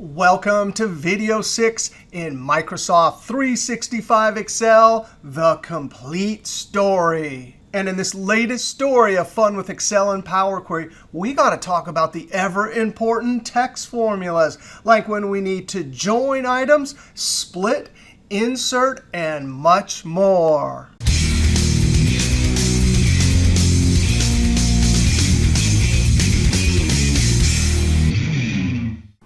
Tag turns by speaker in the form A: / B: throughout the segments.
A: Welcome to video 6 in Microsoft 365 Excel, the complete story. And in this latest story of fun with Excel and Power Query, we got to talk about the ever important text formulas, like when we need to join items, split, insert, and much more.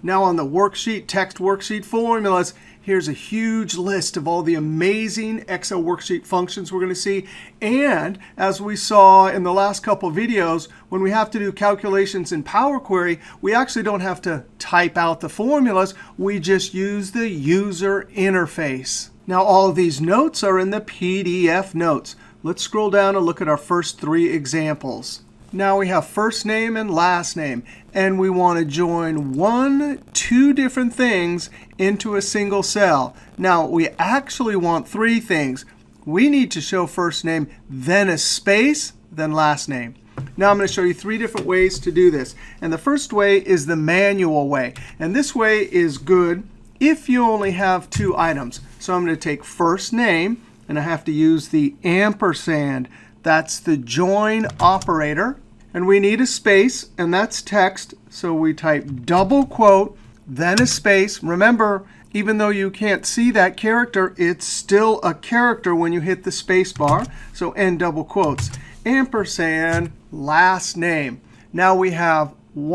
A: Now on the worksheet, text worksheet formulas, here's a huge list of all the amazing Excel worksheet functions we're going to see. And as we saw in the last couple of videos, when we have to do calculations in Power Query, we actually don't have to type out the formulas. We just use the user interface. Now all of these notes are in the PDF notes. Let's scroll down and look at our first 3 examples. Now we have first name and last name, and we want to join 2 different things into a single cell. Now we actually want 3 things. We need to show first name, then a space, then last name. Now I'm going to show you 3 different ways to do this. And the first way is the manual way. And this way is good if you only have 2 items. So I'm going to take first name, and I have to use the ampersand. That's the join operator. And we need a space, and that's text. So we type double quote, then a space. Remember, even though you can't see that character, it's still a character when you hit the space bar. So end double quotes, ampersand, last name. Now we have 2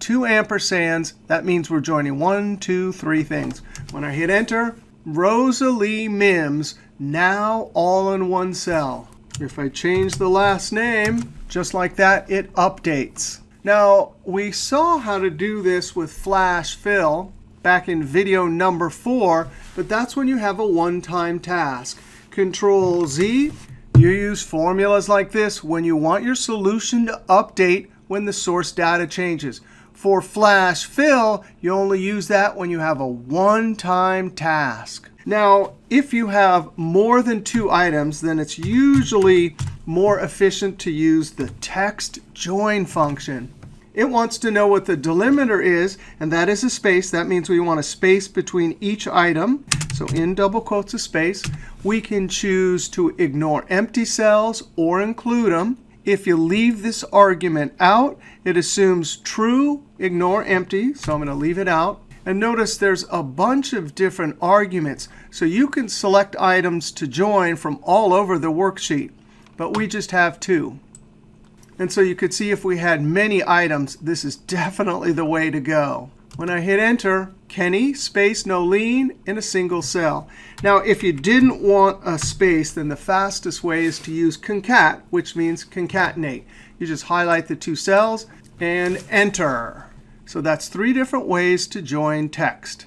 A: ampersands. That means we're joining 1, 2, 3 things. When I hit enter, Rosalie Mims, now all in one cell. If I change the last name, just like that, it updates. Now, we saw how to do this with flash fill back in video number 4, but that's when you have a one-time task. Control Z, you use formulas like this when you want your solution to update when the source data changes. For flash fill, you only use that when you have a one-time task. Now, if you have more than 2 items, then it's usually more efficient to use the TEXTJOIN function. It wants to know what the delimiter is, and that is a space. That means we want a space between each item. So in double quotes a space. We can choose to ignore empty cells or include them. If you leave this argument out, it assumes true, ignore empty. So I'm going to leave it out. And notice there's a bunch of different arguments. So you can select items to join from all over the worksheet. But we just have 2. And so you could see if we had many items, this is definitely the way to go. When I hit enter, Kenny, space, Nolene, in a single cell. Now, if you didn't want a space, then the fastest way is to use CONCAT, which means concatenate. You just highlight the 2 cells and enter. So that's 3 different ways to join text.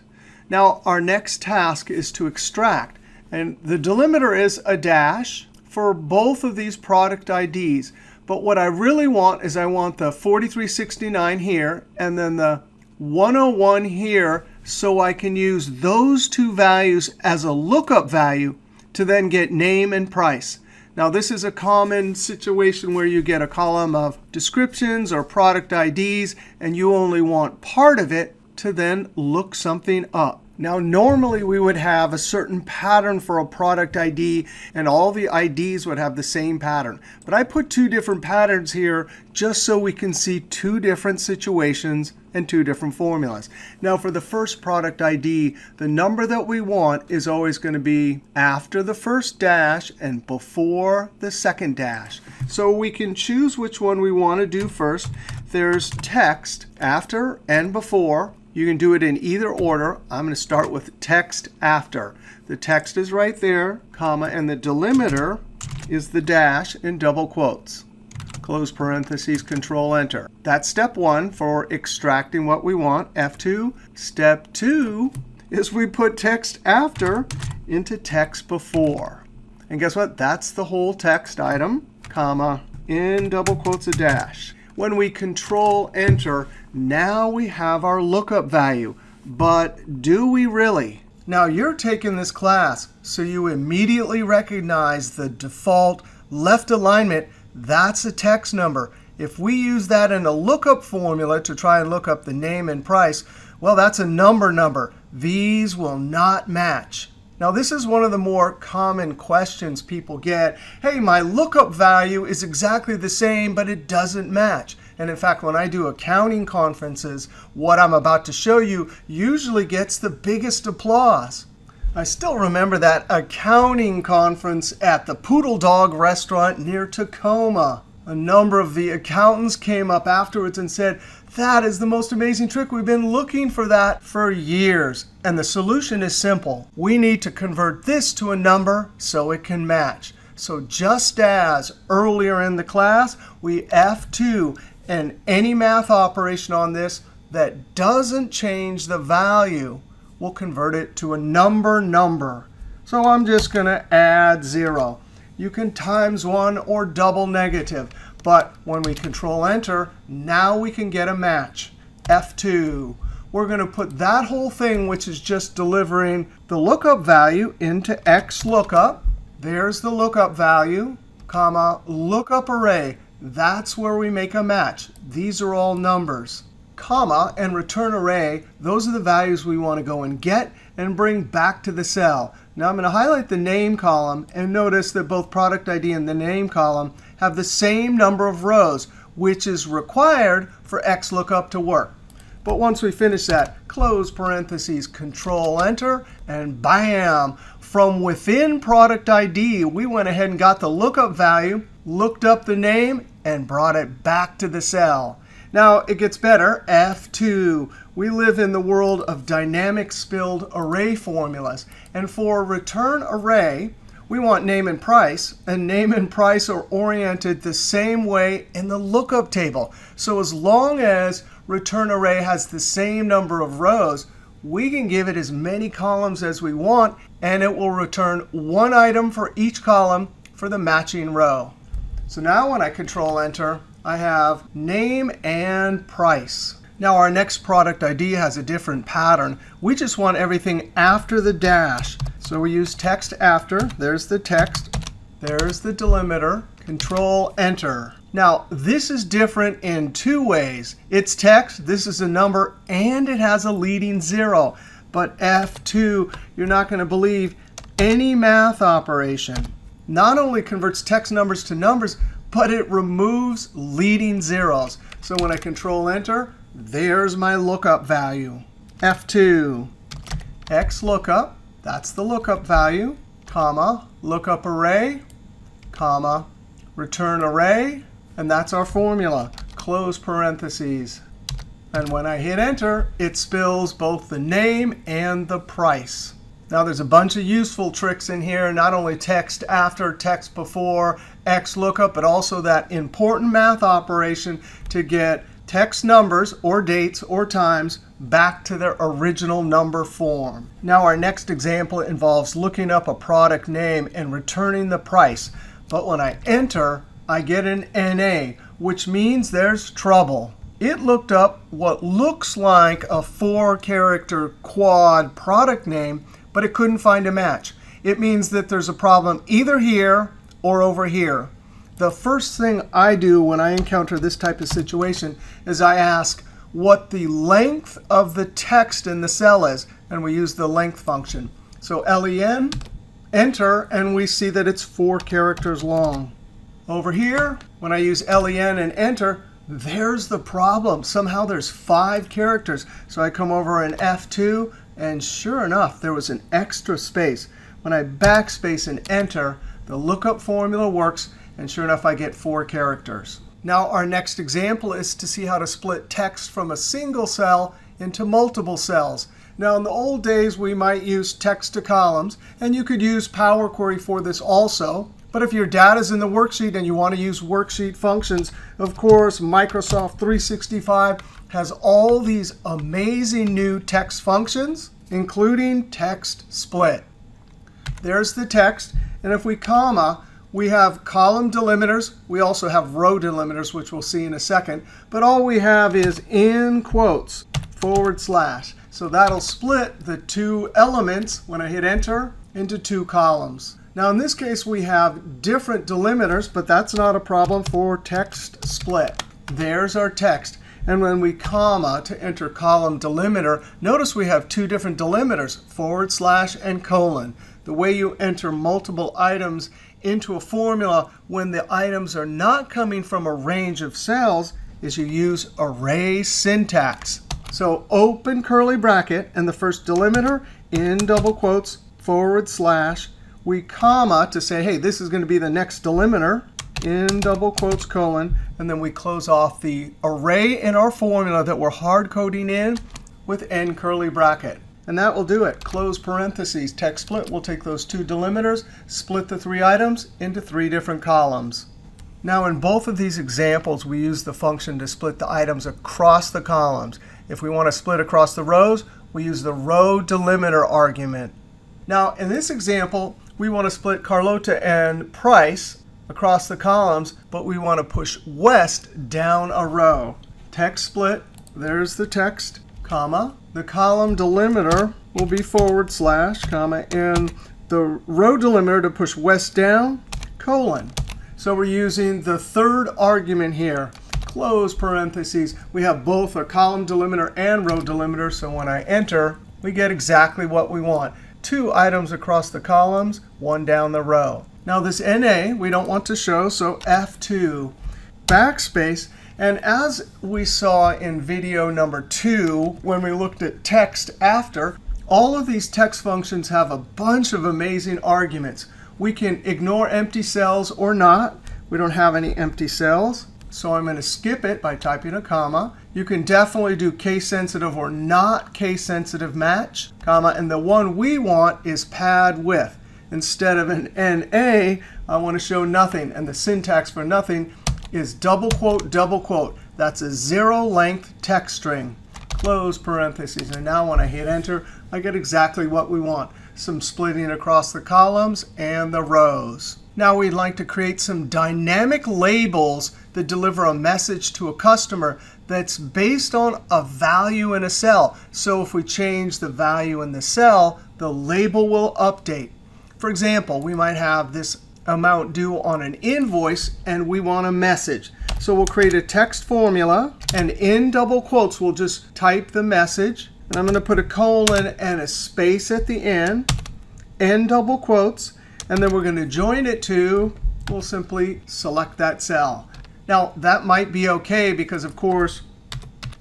A: Now, our next task is to extract. And the delimiter is a dash for both of these product IDs. But what I really want is I want the 4369 here and then the 101 here, so I can use those 2 values as a lookup value to then get name and price. Now, this is a common situation where you get a column of descriptions or product IDs, and you only want part of it to then look something up. Now, normally we would have a certain pattern for a product ID, and all the IDs would have the same pattern. But I put 2 different patterns here just so we can see 2 different situations and 2 different formulas. Now, for the first product ID, the number that we want is always going to be after the first dash and before the second dash. So we can choose which one we want to do first. There's text after and before. You can do it in either order. I'm going to start with text after. The text is right there, comma, and the delimiter is the dash in double quotes. Close parentheses, Control Enter. That's step 1 for extracting what we want, F2. Step 2 is we put text after into text before. And guess what? That's the whole text item, comma, in double quotes a dash. When we Control Enter, now we have our lookup value. But do we really? Now, you're taking this class, so you immediately recognize the default left alignment. That's a text number. If we use that in a lookup formula to try and look up the name and price, Well, that's a number. These will not match. Now, this is one of the more common questions people get. Hey, my lookup value is exactly the same, but it doesn't match. And in fact, when I do accounting conferences, what I'm about to show you usually gets the biggest applause. I still remember that accounting conference at the Poodle Dog restaurant near Tacoma. A number of the accountants came up afterwards and said, that is the most amazing trick. We've been looking for that for years. And the solution is simple. We need to convert this to a number so it can match. So just as earlier in the class, we F2 and any math operation on this that doesn't change the value, we'll convert it to a number. So I'm just going to add 0. You can times 1 or double negative. But when we Control Enter, now we can get a match. F2. We're going to put that whole thing, which is just delivering the lookup value, into XLOOKUP. There's the lookup value, comma, lookup array. That's where we make a match. These are all numbers. Comma and return array, those are the values we want to go and get and bring back to the cell. Now I'm going to highlight the name column and notice that both product ID and the name column have the same number of rows, which is required for XLOOKUP to work. But once we finish that, close parentheses, Control Enter, and bam! From within product ID, we went ahead and got the lookup value, looked up the name, and brought it back to the cell. Now it gets better. F2. We live in the world of dynamic spilled array formulas. And for return array, we want name and price. And name and price are oriented the same way in the lookup table. So as long as return array has the same number of rows, we can give it as many columns as we want, and it will return one item for each column for the matching row. So now when I Control Enter, I have name and price. Now our next product ID has a different pattern. We just want everything after the dash. So we use text after. There's the text. There's the delimiter. Control Enter. Now this is different in two ways. It's text. This is a number. And it has a leading 0. But F2, you're not going to believe, any math operation not only converts text numbers to numbers, but it removes leading zeros. So when I Control Enter, there's my lookup value. F2, XLOOKUP, that's the lookup value, comma, lookup array, comma, return array, and that's our formula. Close parentheses. And when I hit Enter, it spills both the name and the price. Now there's a bunch of useful tricks in here, not only text after, text before, XLOOKUP, but also that important math operation to get text numbers or dates or times back to their original number form. Now our next example involves looking up a product name and returning the price. But when I enter, I get an NA, which means there's trouble. It looked up what looks like a 4-character quad product name, but it couldn't find a match. It means that there's a problem either here or over here. The first thing I do when I encounter this type of situation is I ask what the length of the text in the cell is. And we use the length function. So len, enter, and we see that it's 4 characters long. Over here, when I use len and enter, there's the problem. Somehow there's 5 characters. So I come over in F2. And sure enough, there was an extra space. When I backspace and enter, the lookup formula works. And sure enough, I get 4 characters. Now our next example is to see how to split text from a single cell into multiple cells. Now in the old days, we might use text to columns. And you could use Power Query for this also. But if your data is in the worksheet and you want to use worksheet functions, of course, Microsoft 365 has all these amazing new text functions, including TEXTSPLIT. There's the text. And if we comma, we have column delimiters. We also have row delimiters, which we'll see in a second. But all we have is in quotes, /. So that'll split the 2 elements, when I hit Enter, into 2 columns. Now in this case, we have different delimiters, but that's not a problem for TEXTSPLIT. There's our text. And when we comma to enter column delimiter, notice we have two different delimiters, / and colon. The way you enter multiple items into a formula when the items are not coming from a range of cells is you use array syntax. So open curly bracket, and the first delimiter in double quotes / we comma to say, hey, this is going to be the next delimiter in double quotes colon, and then we close off the array in our formula that we're hard coding in with end curly bracket. And that will do it. Close parentheses. TEXTSPLIT will take those two delimiters, split the three items into three different columns. Now in both of these examples, we use the function to split the items across the columns. If we want to split across the rows, we use the row delimiter argument. Now in this example, we want to split Carlota and Price across the columns, but we want to push west down a row. TEXTSPLIT, there's the text, comma. The column delimiter will be / comma, and the row delimiter to push west down, colon. So we're using the third argument here. Close parentheses. We have both a column delimiter and row delimiter, so when I enter, we get exactly what we want. Two items across the columns, one down the row. Now this NA we don't want to show, so F2, backspace. And as we saw in video number 2, when we looked at text after, all of these text functions have a bunch of amazing arguments. We can ignore empty cells or not. We don't have any empty cells, so I'm going to skip it by typing a comma. You can definitely do case-sensitive or not case-sensitive match, comma, and the one we want is pad width. Instead of an NA, I want to show nothing, and the syntax for nothing is double quote, double quote. That's a 0-length text string. Close parentheses. And now when I hit enter, I get exactly what we want. Some splitting across the columns and the rows. Now we'd like to create some dynamic labels that deliver a message to a customer that's based on a value in a cell. So if we change the value in the cell, the label will update. For example, we might have this amount due on an invoice, and we want a message. So we'll create a text formula, and in double quotes, we'll just type the message. And I'm going to put a colon and a space at the end double quotes. And then we're going to join it to, we'll simply select that cell. Now, that might be OK because, of course,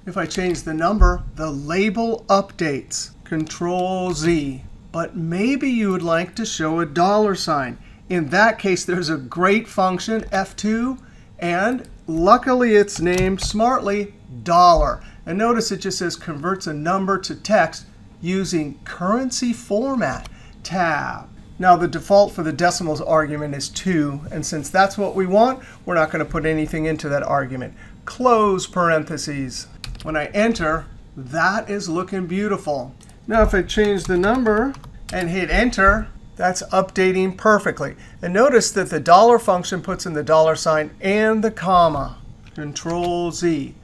A: if I change the number, the label updates. Control Z. But maybe you would like to show a $sign. In that case, there's a great function, F2, and luckily it's named smartly $. And notice it just says converts a number to text using currency format, tab. Now the default for the decimals argument is 2. And since that's what we want, we're not going to put anything into that argument. Close parentheses. When I enter, that is looking beautiful. Now if I change the number and hit enter, that's updating perfectly. And notice that the $ function puts in the $sign and the comma. Control Z.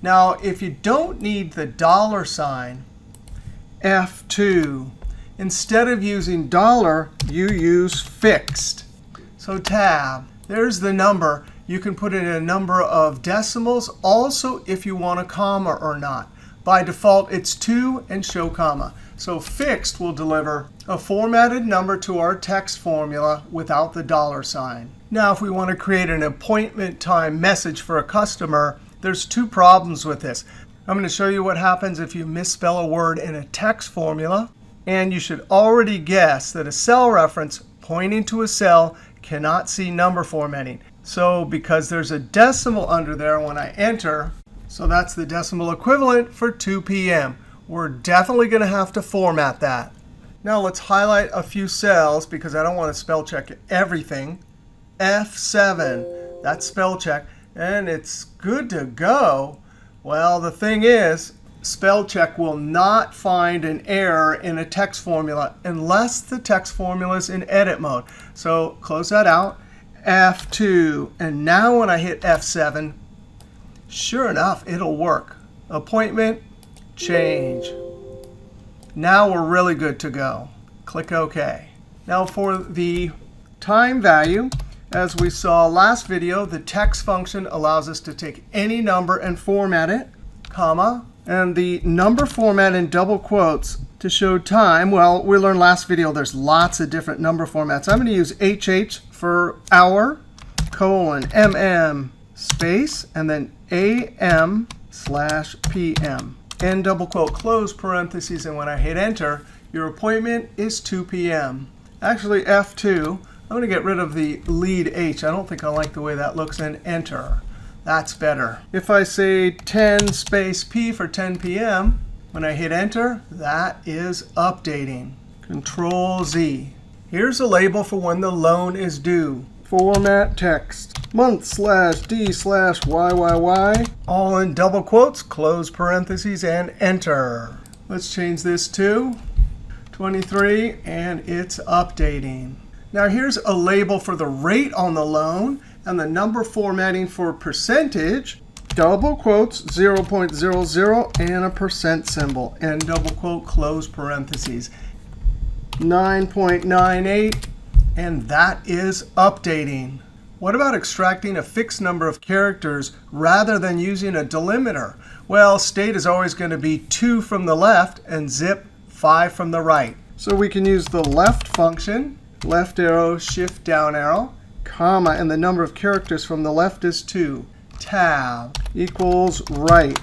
A: Now, if you don't need the $sign, F2, instead of using $, you use fixed. So tab, there's the number. You can put in a number of decimals also if you want a comma or not. By default, it's 2 and show comma. So fixed will deliver a formatted number to our text formula without the $sign. Now, if we want to create an appointment time message for a customer, there's two problems with this. I'm going to show you what happens if you misspell a word in a text formula. And you should already guess that a cell reference pointing to a cell cannot see number formatting. So because there's a decimal under there when I enter, so that's the decimal equivalent for 2 p.m. We're definitely going to have to format that. Now let's highlight a few cells because I don't want to spell check everything. F7, that's spell check. And it's good to go. Well, the thing is, spell check will not find an error in a text formula unless the text formula is in edit mode. So close that out. F2. And now when I hit F7, sure enough, it'll work. Appointment, change. Now we're really good to go. Click OK. Now for the time value, as we saw last video, the text function allows us to take any number and format it. comma, and the number format in double quotes to show time. Well, we learned last video there's lots of different number formats. I'm going to use HH for hour, colon, MM, space, and then AM/PM. End double quote, close parentheses, and when I hit enter, your appointment is 2 p.m. Actually, F2, I'm going to get rid of the lead H. I don't think I like the way that looks, and enter. That's better. If I say 10 space P for 10 p.m., when I hit enter, that is updating. Control Z. Here's a label for when the loan is due. Format text. Month/D/YYY. All in double quotes, close parentheses, and enter. Let's change this to 23, and it's updating. Now here's a label for the rate on the loan and the number formatting for percentage. Double quotes, 0.00, and a percent symbol. End double quote, close parentheses. 9.98, and that is updating. What about extracting a fixed number of characters rather than using a delimiter? Well, state is always going to be 2 from the left and zip 5 from the right. So we can use the left function, left arrow, shift down arrow, comma, and the number of characters from the left is 2. Tab equals right.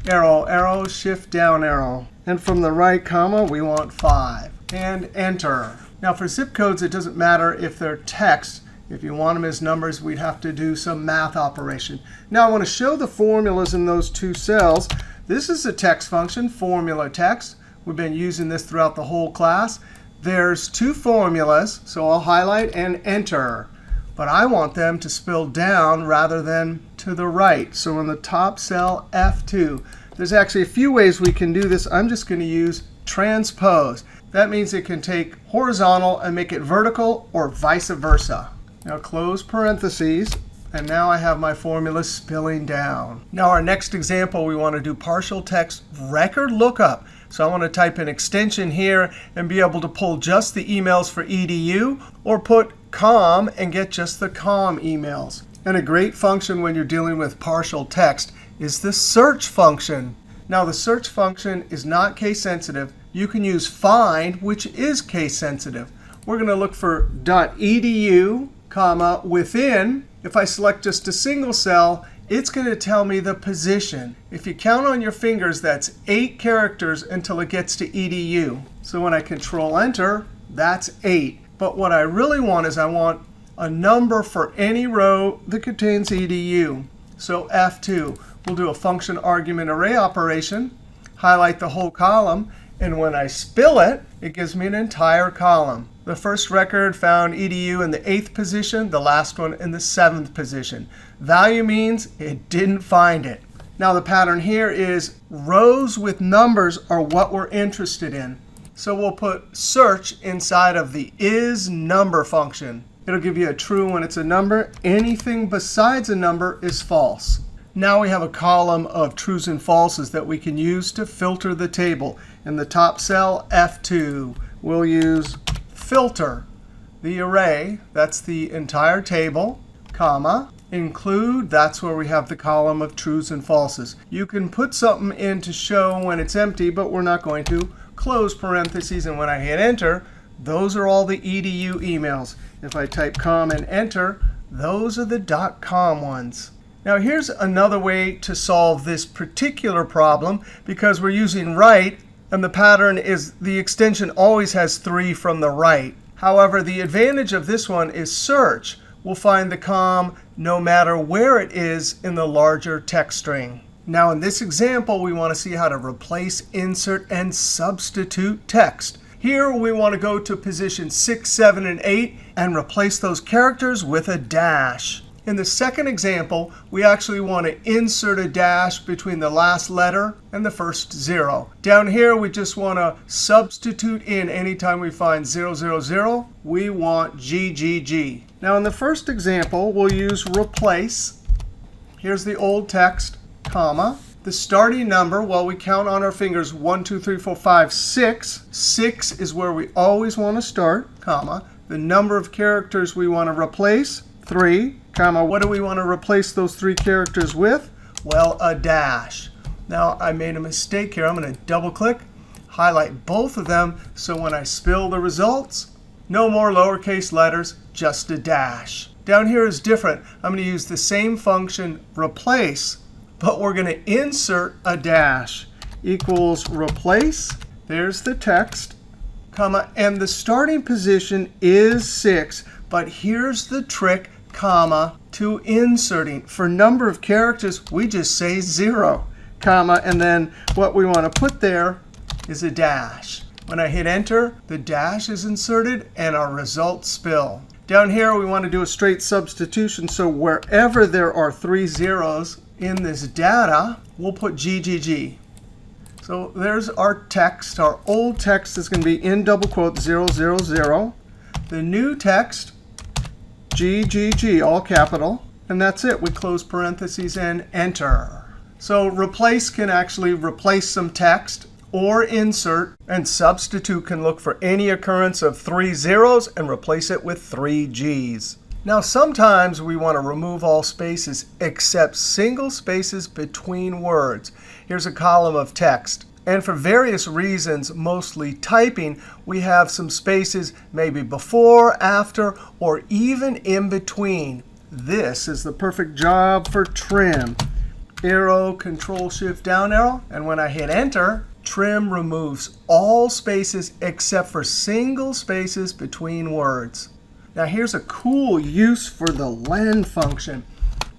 A: Arrow, arrow, shift down arrow. And from the right, comma, we want 5. And enter. Now for zip codes, it doesn't matter if they're text. If you want them as numbers, we'd have to do some math operation. Now I want to show the formulas in those two cells. This is a text function, formula text. We've been using this throughout the whole class. There's two formulas, so I'll highlight and enter. But I want them to spill down rather than to the right. So in the top cell, F2. There's actually a few ways we can do this. I'm just going to use transpose. That means it can take horizontal and make it vertical, or vice versa. Now close parentheses, and now I have my formula spilling down. Now our next example, we want to do partial text record lookup. So I want to type an extension here and be able to pull just the emails for EDU, or put com and get just the com emails. And a great function when you're dealing with partial text is the search function. Now the search function is not case sensitive. You can use find, which is case sensitive. We're going to look for .edu, comma, within. If I select just a single cell, it's going to tell me the position. If you count on your fingers, that's 8 characters until it gets to edu. So when I control enter, that's 8. But what I really want is I want a number for any row that contains edu. So F2. We'll do a function argument array operation, highlight the whole column, and when I spill it, it gives me an entire column. The first record found edu in the 8th position, the last one in the 7th position. Value means it didn't find it. Now the pattern here is rows with numbers are what we're interested in. So we'll put search inside of the isNumber function. It'll give you a true when it's a number. Anything besides a number is false. Now we have a column of trues and falses that we can use to filter the table. In the top cell, F2, we'll use filter the array. That's the entire table, comma, include. That's where we have the column of trues and falses. You can put something in to show when it's empty, but we're not going to. Close parentheses, and when I hit enter, those are all the edu emails. If I type com and enter, those are the .com ones. Now here's another way to solve this particular problem, because we're using right, and the pattern is the extension always has 3 from the right. However, the advantage of this one is search. We'll find the com no matter where it is in the larger text string. Now in this example, we want to see how to replace, insert, and substitute text. Here we want to go to position 6, 7, and 8 and replace those characters with a dash. In the second example, we actually want to insert a dash between the last letter and the first 0. Down here, we just want to substitute in anytime we find 0, 0, 0. We want GGG. Now in the first example, we'll use replace. Here's the old text, comma. The starting number, well, we count on our fingers 1, 2, 3, 4, 5, 6. 6 is where we always want to start, comma. The number of characters we want to replace, 3, comma. What do we want to replace those 3 characters with? Well, a dash. Now I made a mistake here. I'm going to double click, highlight both of them, so when I spill the results, no more lowercase letters, just a dash. Down here is different. I'm going to use the same function replace, but we're going to insert a dash. Equals replace. There's the text, comma, and the starting position is 6. But here's the trick, comma, to inserting. For number of characters, we just say 0, comma, and then what we want to put there is a dash. When I hit enter, the dash is inserted and our results spill. Down here, we want to do a straight substitution. So wherever there are 3 zeros in this data, we'll put GGG. So there's our text. Our old text is going to be in double quotes 000. The new text, GGG, all capital. And that's it. We close parentheses and enter. So replace can actually replace some text, or insert, and substitute can look for any occurrence of 3 zeros and replace it with 3 Gs. Now sometimes we want to remove all spaces except single spaces between words. Here's a column of text. And for various reasons, mostly typing, we have some spaces maybe before, after, or even in between. This is the perfect job for trim. Arrow, Control Shift down arrow, and when I hit enter, trim removes all spaces except for single spaces between words. Now here's a cool use for the len function.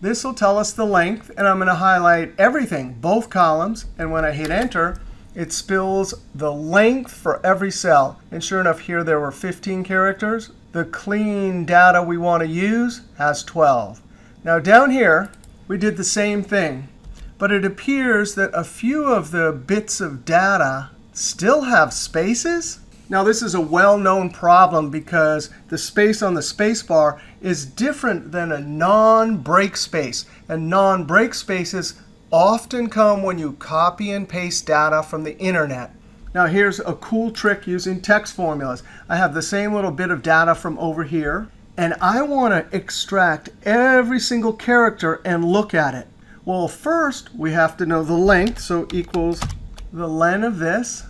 A: This will tell us the length, and I'm going to highlight everything, both columns. And when I hit enter, it spills the length for every cell. And sure enough, here there were 15 characters. The clean data we want to use has 12. Now down here, we did the same thing. But it appears that a few of the bits of data still have spaces. Now this is a well-known problem because the space on the space bar is different than a non-break space. And non-break spaces often come when you copy and paste data from the internet. Now here's a cool trick using text formulas. I have the same little bit of data from over here, and I want to extract every single character and look at it. Well, first we have to know the length, so equals the len of this.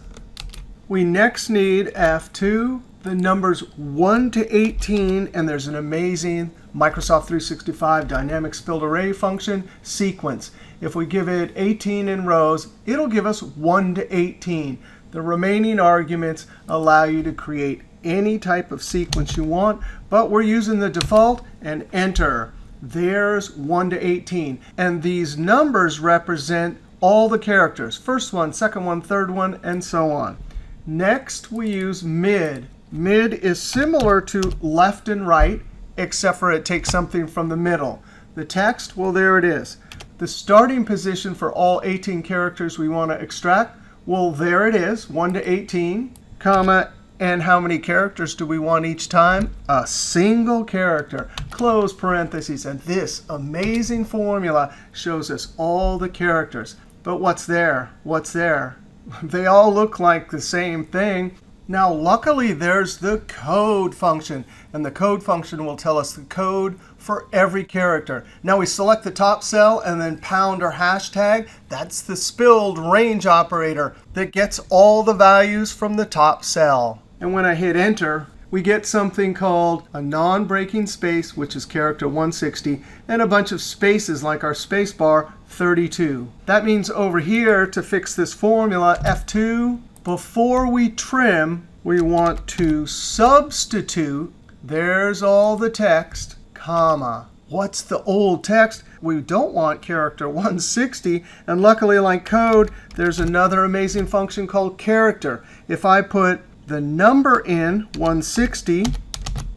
A: We next need F2, the numbers 1 to 18, and there's an amazing Microsoft 365 dynamic spilled array function, sequence. If we give it 18 in rows, it'll give us 1 to 18. The remaining arguments allow you to create any type of sequence you want, but we're using the default, and enter. There's 1 to 18. And these numbers represent all the characters. First one, second one, third one, and so on. Next, we use mid. Mid is similar to left and right, except for it takes something from the middle. The text, well, there it is. The starting position for all 18 characters we want to extract, well, there it is, 1 to 18, comma, and how many characters do we want each time? A single character. Close parentheses. And this amazing formula shows us all the characters. But what's there? What's there? They all look like the same thing. Now, luckily, there's the code function. And the code function will tell us the code for every character. Now, we select the top cell and then pound or hashtag. That's the spilled range operator that gets all the values from the top cell. And when I hit enter, we get something called a non-breaking space, which is character 160, and a bunch of spaces like our space bar 32. That means over here, to fix this formula, F2, before we trim, we want to substitute. There's all the text, comma. What's the old text? We don't want character 160. And luckily, like code, there's another amazing function called character. If I put the number in 160,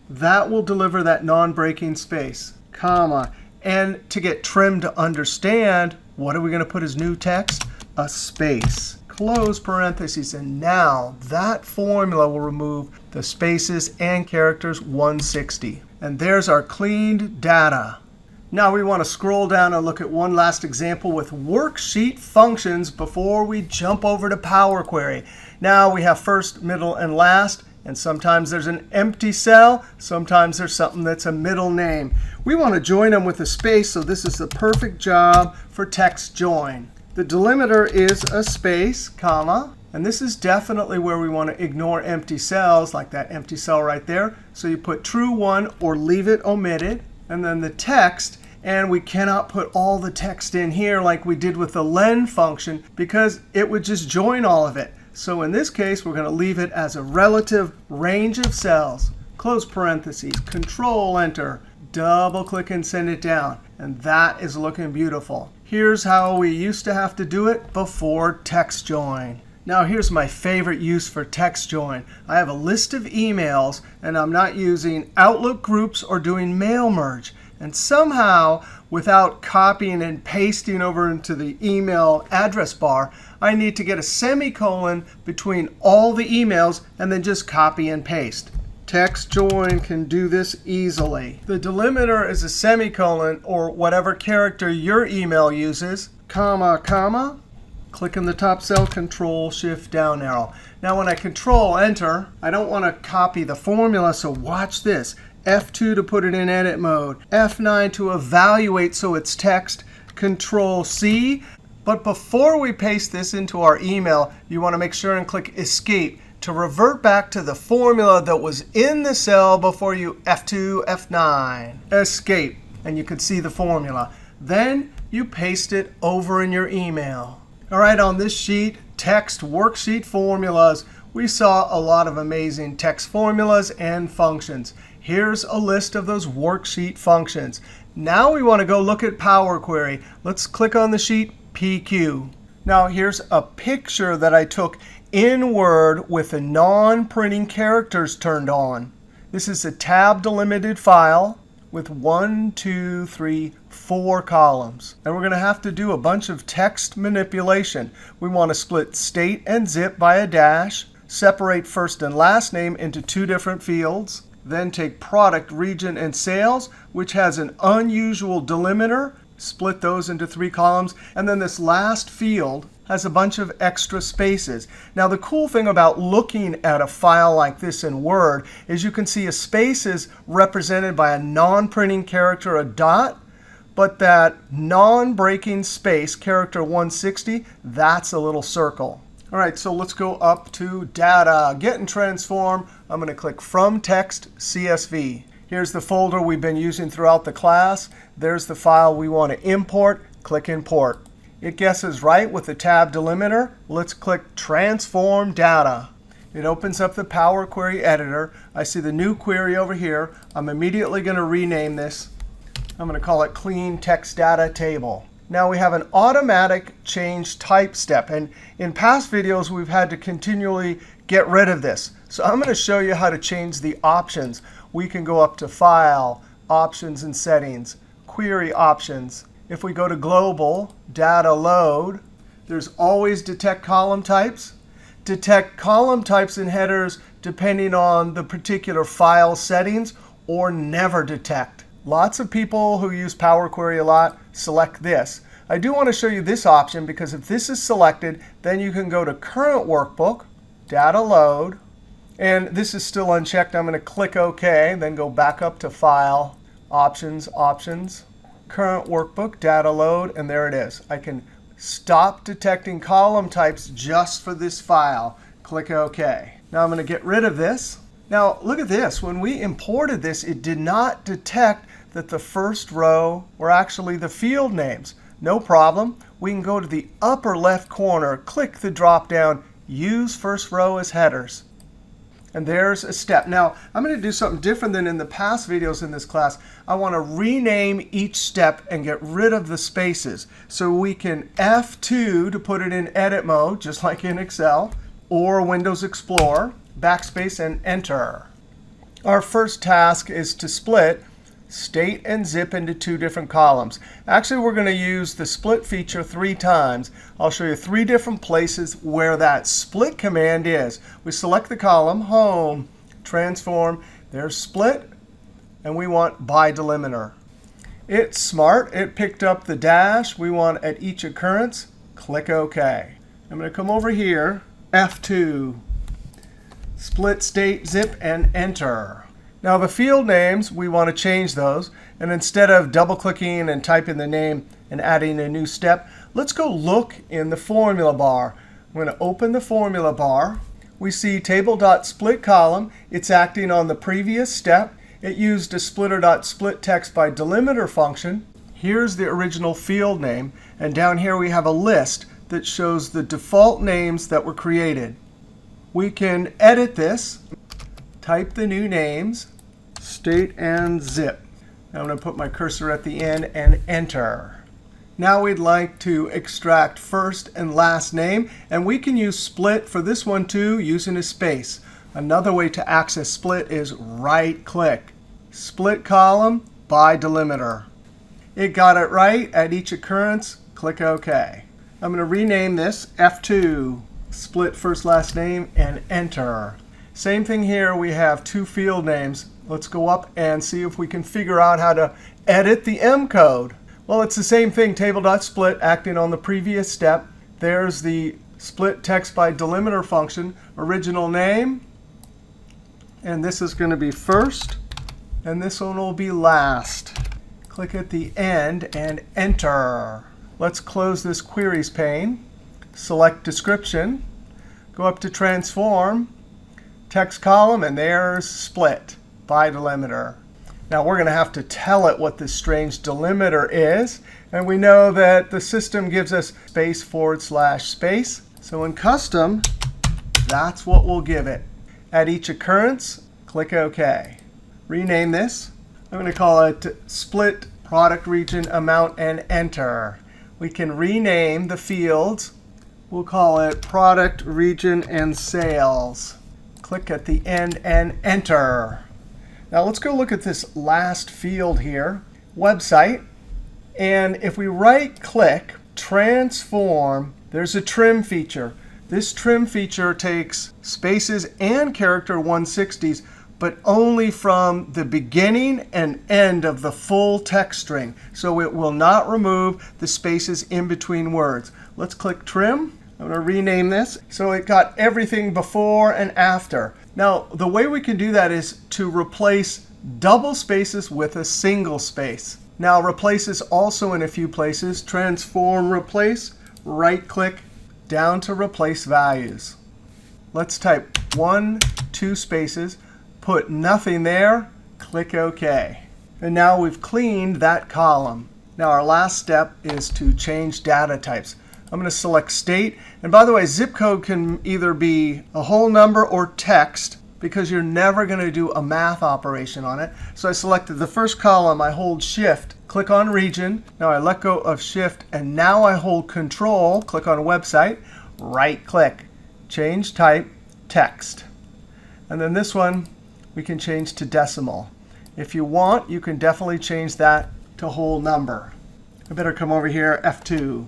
A: that will deliver that non-breaking space, comma. And to get trim to understand, what are we going to put as new text? A space. Close parentheses. And now that formula will remove the spaces and characters 160. And there's our cleaned data. Now we want to scroll down and look at one last example with worksheet functions before we jump over to Power Query. Now we have first, middle, and last. And sometimes there's an empty cell. Sometimes there's something that's a middle name. We want to join them with a space, so this is the perfect job for TEXTJOIN. The delimiter is a space, comma. And this is definitely where we want to ignore empty cells, like that empty cell right there. So you put true 1 or leave it omitted. And then the text. And we cannot put all the text in here like we did with the len function, because it would just join all of it. So in this case, we're going to leave it as a relative range of cells. Close parentheses, Control Enter, double click and send it down. And that is looking beautiful. Here's how we used to have to do it before TEXTJOIN. Now here's my favorite use for TEXTJOIN. I have a list of emails, and I'm not using Outlook groups or doing mail merge. And somehow, without copying and pasting over into the email address bar, I need to get a semicolon between all the emails and then just copy and paste. TEXTJOIN can do this easily. The delimiter is a semicolon or whatever character your email uses, comma, comma. Click in the top cell, Control Shift down arrow. Now when I Control Enter, I don't want to copy the formula, so watch this. F2 to put it in edit mode. F9 to evaluate so it's text. Control C. But before we paste this into our email, you want to make sure and click Escape to revert back to the formula that was in the cell before you F2, F9. Escape, and you can see the formula. Then you paste it over in your email. All right, on this sheet, text worksheet formulas, we saw a lot of amazing text formulas and functions. Here's a list of those worksheet functions. Now we want to go look at Power Query. Let's click on the sheet, PQ. Now here's a picture that I took in Word with the non-printing characters turned on. This is a tab delimited file with 1, 2, 3, 4 columns. And we're going to have to do a bunch of text manipulation. We want to split state and zip by a dash, separate first and last name into 2 different fields, then take product, region, and sales, which has an unusual delimiter, split those into 3 columns, and then this last field has a bunch of extra spaces. Now the cool thing about looking at a file like this in Word is you can see a space is represented by a non-printing character, a dot, but that non-breaking space, character 160, that's a little circle. All right, so let's go up to Data, Get and Transform. I'm going to click From Text, CSV. Here's the folder we've been using throughout the class. There's the file we want to import. Click Import. It guesses right with the tab delimiter. Let's click Transform Data. It opens up the Power Query editor. I see the new query over here. I'm immediately going to rename this. I'm going to call it Clean Text Data Table. Now we have an automatic change type step. And in past videos, we've had to continually get rid of this. So I'm going to show you how to change the options. We can go up to File, Options and Settings, Query Options. If we go to Global, Data Load, there's always Detect Column Types. Detect column types and headers depending on the particular file settings, or Never Detect. Lots of people who use Power Query a lot select this. I do want to show you this option because if this is selected, then you can go to Current Workbook, Data Load, and this is still unchecked. I'm going to click OK, then go back up to File, Options, Options, Current Workbook, Data Load, and there it is. I can stop detecting column types just for this file. Click OK. Now I'm going to get rid of this. Now look at this. When we imported this, it did not detect that the first row were actually the field names. No problem. We can go to the upper left corner, click the drop down, Use First Row as Headers. And there's a step. Now, I'm going to do something different than in the past videos in this class. I want to rename each step and get rid of the spaces. So we can F2 to put it in edit mode, just like in Excel, or Windows Explorer, backspace, and Enter. Our first task is to split state and zip into 2 different columns. Actually, we're going to use the split feature 3 times. I'll show you 3 different places where that split command is. We select the column, Home, Transform, there's Split, and we want By Delimiter. It's smart. It picked up the dash. We want at each occurrence. Click OK. I'm going to come over here, F2, Split, State, Zip, and Enter. Now the field names, we want to change those. And instead of double-clicking and typing the name and adding a new step, let's go look in the formula bar. I'm going to open the formula bar. We see table.split column. It's acting on the previous step. It used a splitter.split text by delimiter function. Here's the original field name. And down here we have a list that shows the default names that were created. We can edit this, type the new names, state and zip. Now I'm going to put my cursor at the end and enter. Now we'd like to extract first and last name. And we can use split for this one too using a space. Another way to access split is right-click. Split column by delimiter. It got it right at each occurrence. Click OK. I'm going to rename this F2, split first last name, and enter. Same thing here. We have two field names. Let's go up and see if we can figure out how to edit the M code. Well, it's the same thing, table.split acting on the previous step. There's the split text by delimiter function, original name. And this is going to be first. And this one will be last. Click at the end and enter. Let's close this queries pane. Select description. Go up to transform. Text column, and there's split by delimiter. Now we're going to have to tell it what this strange delimiter is. And we know that the system gives us space / space. So in custom, that's what we'll give it. At each occurrence, click OK. Rename this. I'm going to call it split product region amount and enter. We can rename the fields. We'll call it product region and sales. Click at the end and enter. Now let's go look at this last field here, website. And if we right-click, transform, there's a trim feature. This trim feature takes spaces and character 160s, but only from the beginning and end of the full text string. So it will not remove the spaces in between words. Let's click trim. I'm going to rename this. So it got everything before and after. Now, the way we can do that is to replace double spaces with a single space. Now, replace is also in a few places. Transform, replace, right-click, down to replace values. Let's type 1, 2 spaces, put nothing there, click OK. And now we've cleaned that column. Now, our last step is to change data types. I'm going to select state. And by the way, zip code can either be a whole number or text, because you're never going to do a math operation on it. So I selected the first column. I hold Shift, click on region. Now I let go of Shift, and now I hold Control, click on website, right-click, change type, text. And then this one, we can change to decimal. If you want, you can definitely change that to whole number. I better come over here, F2.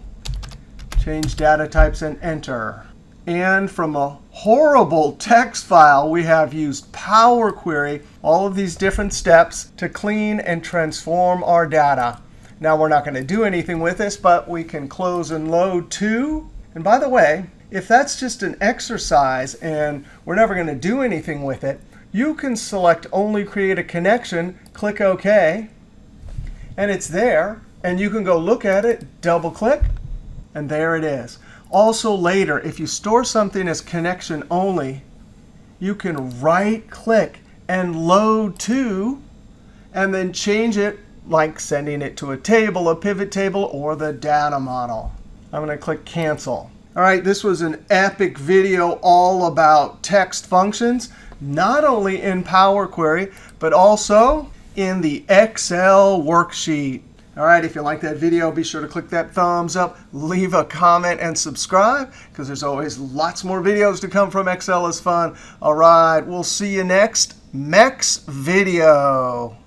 A: Change data types and enter. And from a horrible text file, we have used Power Query, all of these different steps to clean and transform our data. Now we're not going to do anything with this, but we can close and load too. And by the way, if that's just an exercise and we're never going to do anything with it, you can select only create a connection, click OK, and it's there. And you can go look at it, double click, and there it is. Also later, if you store something as connection only, you can right-click and load to, and then change it, like sending it to a table, a pivot table, or the data model. I'm going to click Cancel. All right, this was an epic video all about text functions, not only in Power Query, but also in the Excel worksheet. All right, if you like that video, be sure to click that thumbs up, leave a comment, and subscribe, because there's always lots more videos to come from Excel is Fun. All right, we'll see you next MECS video.